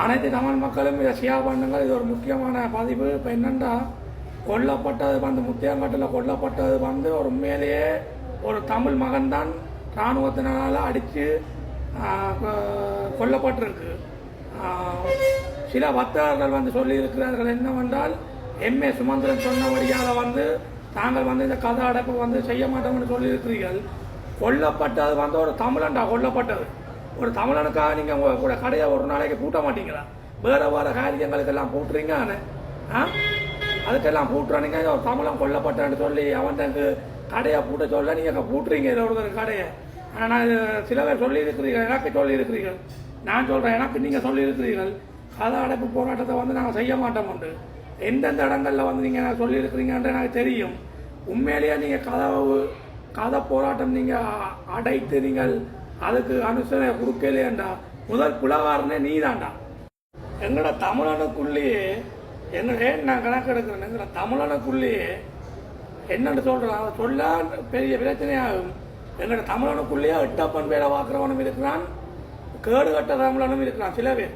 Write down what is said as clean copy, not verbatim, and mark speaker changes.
Speaker 1: அனைத்து தமிழ் மக்களும் இதை ஷேர் பண்ணுங்கள். இது ஒரு முக்கியமான பதிவு. இப்போ என்னென்னா, கொல்லப்பட்டது வந்து முத்தியாங்கட்டில் கொல்லப்பட்டது வந்து ஒரு உண்மையிலேயே ஒரு தமிழ் மகன்தான் இராணுவத்தினால் அடித்து கொல்லப்பட்டிருக்கு. சில வர்த்தகர்கள் வந்து சொல்லியிருக்கிறார்கள் என்னவென்றால், எம்ஏ சுமந்திரன் சொன்னபடியால் வந்து தாங்கள் வந்து இந்த கதை அடைப்பு வந்து செய்ய மாட்டோம்னு சொல்லியிருக்கிறீர்கள். கொல்லப்பட்டது வந்து ஒரு தமிழன்டா கொல்லப்பட்டது. ஒரு தமிழனுக்காக நீங்கள் உங்கள் கூட கடையை ஒரு நாளைக்கு பூட்ட மாட்டீங்களா? வேறு வேறு காரியங்களுக்கெல்லாம் பூட்டுறீங்க. அதுக்கெல்லாம் பூட்டுறீங்க. ஒரு தமிழன் கொல்லப்பட்டேன்னு சொல்லி அவனுக்கு கடையை பூட்ட சொல்ல நீங்கள் பூட்டுறீங்க இதை ஒரு கடையை. ஆனால் நான் சில பேர் சொல்லியிருக்கிறீர்கள், எனக்கு சொல்லியிருக்கிறீர்கள். நான் சொல்கிறேன், எனக்கு நீங்கள் சொல்லியிருக்கிறீர்கள் கதை அடைப்பு போராட்டத்தை வந்து நாங்கள் செய்ய மாட்டோம் உண்டு. எந்தெந்த இடங்களில் வந்து நீங்கள் சொல்லியிருக்கிறீங்கன்ற எனக்கு தெரியும். உண்மையிலேயே நீங்கள் கதை போராட்டம் நீங்கள் அடைத்து நீங்கள் அதுக்கு அனுசரணை கொடுக்கலையேண்டா முதல் புலகாரனே நீ தாண்டா. எங்களோட தமிழனுக்குள்ளேயே நான் கணக்கு எடுக்கிறேன். எங்களோட தமிழனுக்குள்ளேயே என்னென்னு சொல்கிறேன், அதை சொல்ல பெரிய பிரச்சனையாகும். எங்களோட தமிழனுக்குள்ளேயே எட்டப்பன் வேலை பார்க்குறவனும் இருக்கிறான், கேடு கட்ட தமிழனும் இருக்கிறான் சில பேர்.